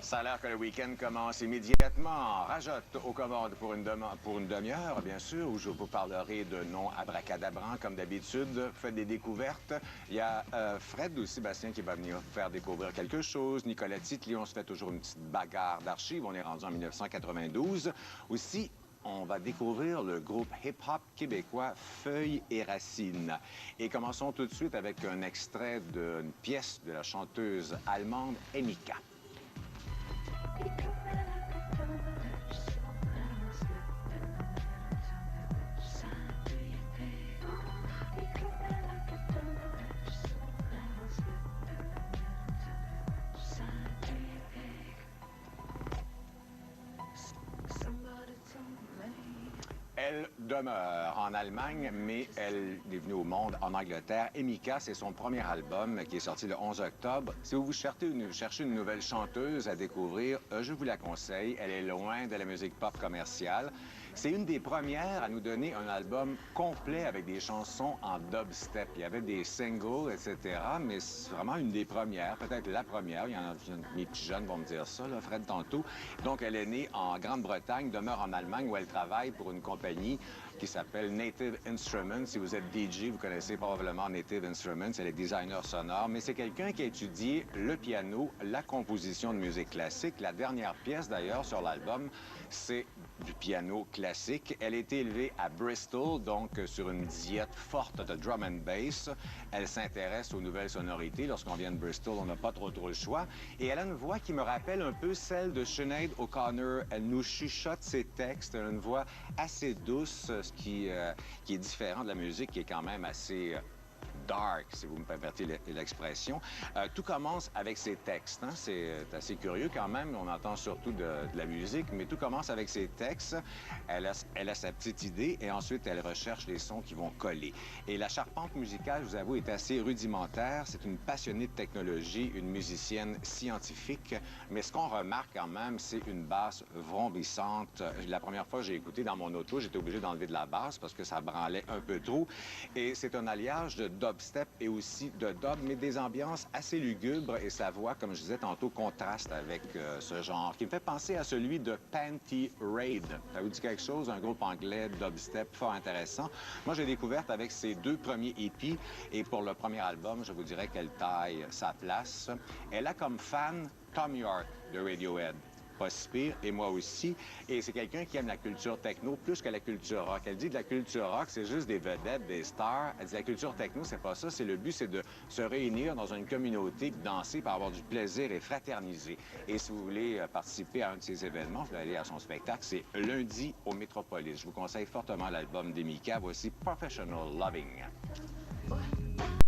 Ça a l'air que le week-end commence immédiatement. Rajotte aux commandes pour une demi-heure, bien sûr, où je vous parlerai de noms abracadabrants, comme d'habitude. Faites des découvertes. Il y a Fred aussi, Bastien, qui va venir vous faire découvrir quelque chose. Nicolas Titli, on se fait toujours une petite bagarre d'archives. On est rendu en 1992. Aussi, on va découvrir le groupe hip-hop québécois Feuilles et Racines. Et commençons tout de suite avec un extrait d'une pièce de la chanteuse allemande Emika. Elle demeure en Allemagne, mais elle est venue au monde en Angleterre. Emika, c'est son premier album qui est sorti le 11 octobre. Si vous cherchez une nouvelle chanteuse à découvrir, je vous la conseille. Elle est loin de la musique pop commerciale. C'est une des premières à nous donner un album complet avec des chansons en dubstep. Il y avait des singles, etc., mais c'est vraiment une des premières, peut-être la première. Il y en a, mes petits jeunes vont me dire ça, là, Fred, tantôt. Donc, elle est née en Grande-Bretagne, demeure en Allemagne, où elle travaille pour une compagnie qui s'appelle Native Instruments. Si vous êtes DJ, vous connaissez probablement Native Instruments. Elle est designer sonore, mais c'est quelqu'un qui a étudié le piano, la composition de musique classique. La dernière pièce, d'ailleurs, sur l'album, c'est du piano classique. Elle a été élevée à Bristol, donc sur une diète forte de drum and bass. Elle s'intéresse aux nouvelles sonorités. Lorsqu'on vient de Bristol, on n'a pas trop le choix. Et elle a une voix qui me rappelle un peu celle de Sinead O'Connor. Elle nous chuchote ses textes. Elle a une voix assez douce, ce qui est différent de la musique, qui est quand même assez dark, si vous me permettez l'expression. Tout commence avec ses textes. Hein? C'est assez curieux quand même. On entend surtout de la musique, mais tout commence avec ses textes. Elle a sa petite idée et ensuite, elle recherche les sons qui vont coller. Et la charpente musicale, je vous avoue, est assez rudimentaire. C'est une passionnée de technologie, une musicienne scientifique. Mais ce qu'on remarque quand même, c'est une basse vrombissante. La première fois que j'ai écouté dans mon auto, j'étais obligé d'enlever de la basse parce que ça branlait un peu trop. Et c'est un alliage de dubstep et aussi de dub, mais des ambiances assez lugubres et sa voix, comme je disais tantôt, contraste avec ce genre, qui me fait penser à celui de Panty Raid. Ça vous dit quelque chose? Un groupe anglais dubstep fort intéressant. Moi, j'ai découvert avec ses deux premiers EP et pour le premier album, je vous dirais qu'elle taille sa place. Elle a comme fan Thom Yorke de Radiohead. Pas si pire, et moi aussi. Et c'est quelqu'un qui aime la culture techno plus que la culture rock. Elle dit que la culture rock, c'est juste des vedettes, des stars. Elle dit la culture techno, c'est pas ça. C'est le but, c'est de se réunir dans une communauté, danser pour avoir du plaisir et fraterniser. Et si vous voulez participer à un de ces événements, vous allez aller à son spectacle. C'est lundi au Métropolis. Je vous conseille fortement l'album d'Emika. Voici Professional Loving.